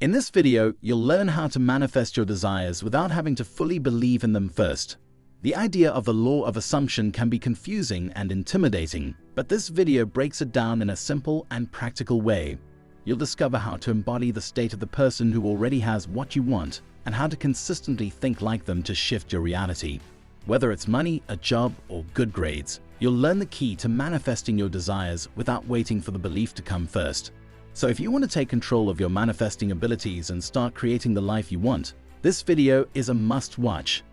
In this video, you'll learn how to manifest your desires without having to fully believe in them first. The idea of the law of assumption can be confusing and intimidating, but this video breaks it down in a simple and practical way. You'll discover how to embody the state of the person who already has what you want and how to consistently think like them to shift your reality. Whether it's money, a job, or good grades, you'll learn the key to manifesting your desires without waiting for the belief to come first. So if you want to take control of your manifesting abilities and start creating the life you want, this video is a must-watch.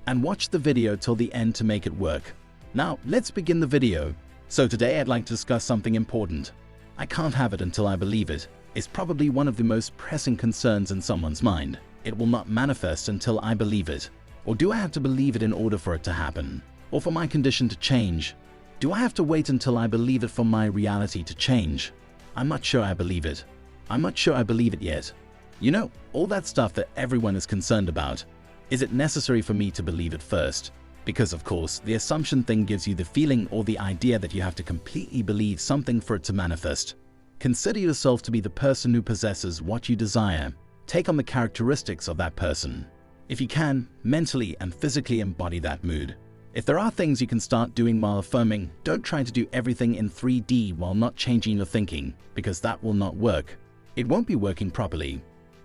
And watch the video till the end to make it work. Now, let's begin the video. So today I'd like to discuss something important. I can't have it until I believe it. It's probably one of the most pressing concerns in someone's mind. It will not manifest until I believe it. Or do I have to believe it in order for it to happen? Or for my condition to change? Do I have to wait until I believe it for my reality to change? I'm not sure I believe it. I'm not sure I believe it yet. You know, all that stuff that everyone is concerned about. Is it necessary for me to believe it first? Because of course, the assumption thing gives you the feeling or the idea that you have to completely believe something for it to manifest. Consider yourself to be the person who possesses what you desire. Take on the characteristics of that person. If you can, mentally and physically embody that mood. If there are things you can start doing while affirming, don't try to do everything in 3D while not changing your thinking, because that will not work. It won't be working properly.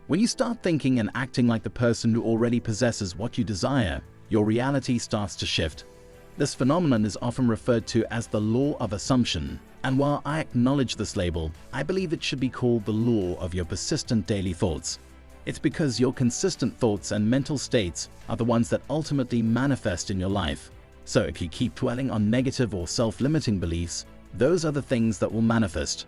When you start thinking and acting like the person who already possesses what you desire, your reality starts to shift. This phenomenon is often referred to as the law of assumption, and while I acknowledge this label, I believe it should be called the law of your persistent daily thoughts. It's because your consistent thoughts and mental states are the ones that ultimately manifest in your life. So if you keep dwelling on negative or self-limiting beliefs, those are the things that will manifest.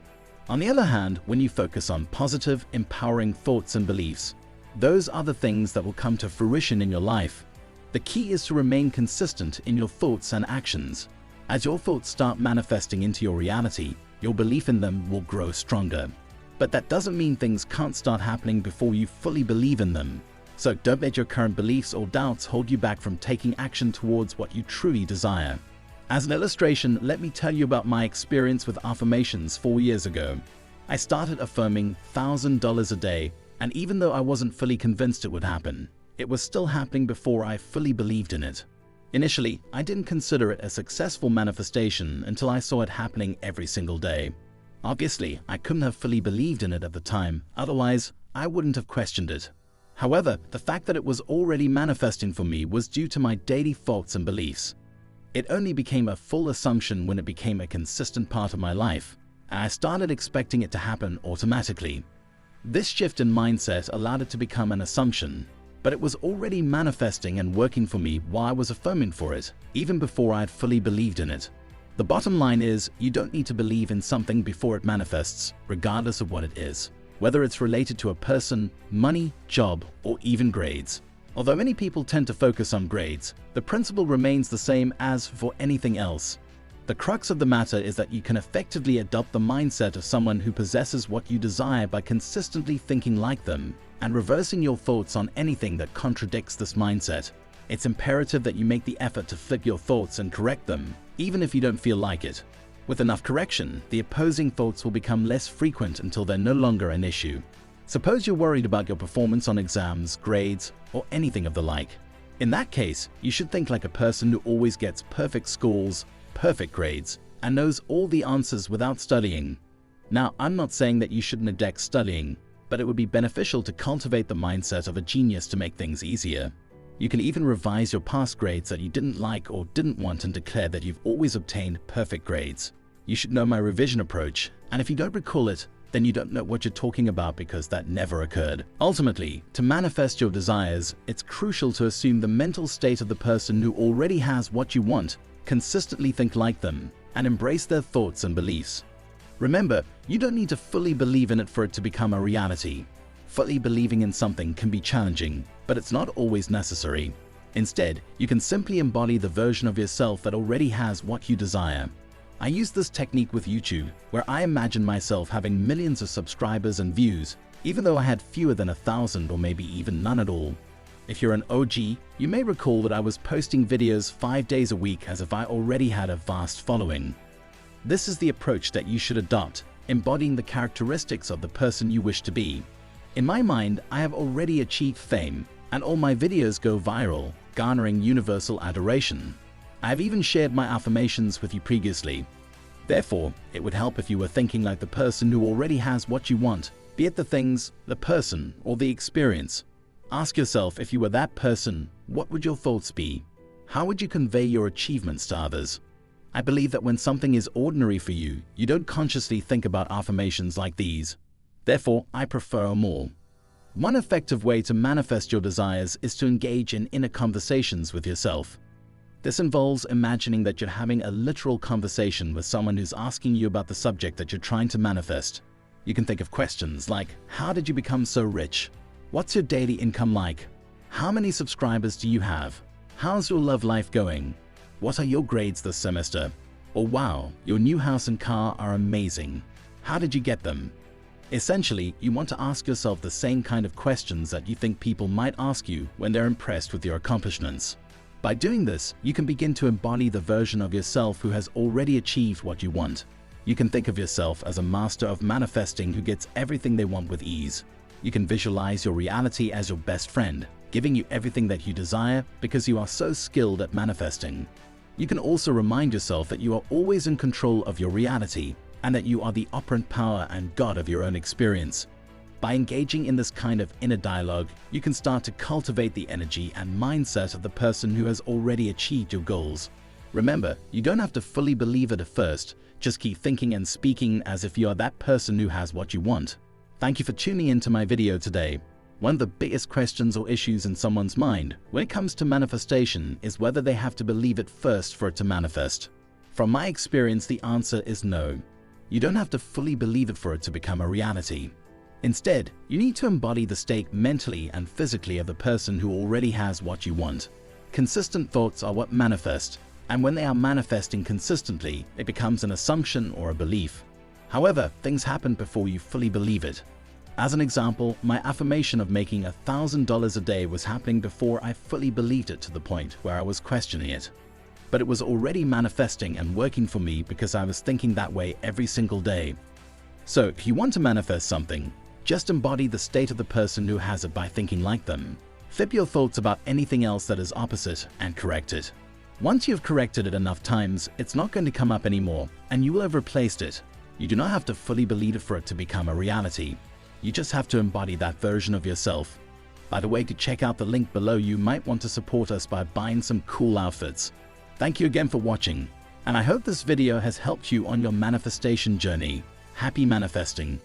On the other hand, when you focus on positive, empowering thoughts and beliefs, those are the things that will come to fruition in your life. The key is to remain consistent in your thoughts and actions. As your thoughts start manifesting into your reality, your belief in them will grow stronger. But that doesn't mean things can't start happening before you fully believe in them. So don't let your current beliefs or doubts hold you back from taking action towards what you truly desire. As an illustration, let me tell you about my experience with affirmations 4 years ago. I started affirming $1,000 a day, and even though I wasn't fully convinced it would happen, it was still happening before I fully believed in it. Initially, I didn't consider it a successful manifestation until I saw it happening every single day. Obviously, I couldn't have fully believed in it at the time, otherwise I wouldn't have questioned it. However, the fact that it was already manifesting for me was due to my daily thoughts and beliefs. It only became a full assumption when it became a consistent part of my life, and I started expecting it to happen automatically. This shift in mindset allowed it to become an assumption, but it was already manifesting and working for me while I was affirming for it, even before I had fully believed in it. The bottom line is, you don't need to believe in something before it manifests, regardless of what it is. Whether it's related to a person, money, job, or even grades. Although many people tend to focus on grades, the principle remains the same as for anything else. The crux of the matter is that you can effectively adopt the mindset of someone who possesses what you desire by consistently thinking like them and reversing your thoughts on anything that contradicts this mindset. It's imperative that you make the effort to flip your thoughts and correct them, even if you don't feel like it. With enough correction, the opposing thoughts will become less frequent until they're no longer an issue. Suppose you're worried about your performance on exams, grades, or anything of the like. In that case, you should think like a person who always gets perfect scores, perfect grades, and knows all the answers without studying. Now, I'm not saying that you should neglect studying, but it would be beneficial to cultivate the mindset of a genius to make things easier. You can even revise your past grades that you didn't like or didn't want and declare that you've always obtained perfect grades. You should know my revision approach, and if you don't recall it, then you don't know what you're talking about because that never occurred. Ultimately, to manifest your desires, it's crucial to assume the mental state of the person who already has what you want, consistently think like them, and embrace their thoughts and beliefs. Remember, you don't need to fully believe in it for it to become a reality. Fully believing in something can be challenging, but it's not always necessary. Instead, you can simply embody the version of yourself that already has what you desire. I use this technique with YouTube, where I imagine myself having millions of subscribers and views, even though I had fewer than 1,000 or maybe even none at all. If you're an OG, you may recall that I was posting videos 5 days a week as if I already had a vast following. This is the approach that you should adopt, embodying the characteristics of the person you wish to be. In my mind, I have already achieved fame, and all my videos go viral, garnering universal adoration. I have even shared my affirmations with you previously. Therefore, it would help if you were thinking like the person who already has what you want, be it the things, the person, or the experience. Ask yourself, if you were that person, what would your thoughts be? How would you convey your achievements to others? I believe that when something is ordinary for you, you don't consciously think about affirmations like these. Therefore, I prefer more. One effective way to manifest your desires is to engage in inner conversations with yourself. This involves imagining that you're having a literal conversation with someone who's asking you about the subject that you're trying to manifest. You can think of questions like, how did you become so rich? What's your daily income like? How many subscribers do you have? How's your love life going? What are your grades this semester? Or wow, your new house and car are amazing. How did you get them? Essentially, you want to ask yourself the same kind of questions that you think people might ask you when they're impressed with your accomplishments. By doing this, you can begin to embody the version of yourself who has already achieved what you want. You can think of yourself as a master of manifesting who gets everything they want with ease. You can visualize your reality as your best friend, giving you everything that you desire because you are so skilled at manifesting. You can also remind yourself that you are always in control of your reality and that you are the operant power and god of your own experience. By engaging in this kind of inner dialogue, you can start to cultivate the energy and mindset of the person who has already achieved your goals. Remember, you don't have to fully believe it at first, just keep thinking and speaking as if you are that person who has what you want. Thank you for tuning into my video today. One of the biggest questions or issues in someone's mind when it comes to manifestation is whether they have to believe it first for it to manifest. From my experience, the answer is no. You don't have to fully believe it for it to become a reality. Instead, you need to embody the state mentally and physically of the person who already has what you want. Consistent thoughts are what manifest, and when they are manifesting consistently, it becomes an assumption or a belief. However, things happen before you fully believe it. As an example, my affirmation of making $1,000 a day was happening before I fully believed it to the point where I was questioning it. But it was already manifesting and working for me because I was thinking that way every single day. So if you want to manifest something, just embody the state of the person who has it by thinking like them. Flip your thoughts about anything else that is opposite and correct it. Once you've corrected it enough times, it's not going to come up anymore, and you will have replaced it. You do not have to fully believe it for it to become a reality. You just have to embody that version of yourself. By the way, to check out the link below, you might want to support us by buying some cool outfits. Thank you again for watching, and I hope this video has helped you on your manifestation journey. Happy manifesting!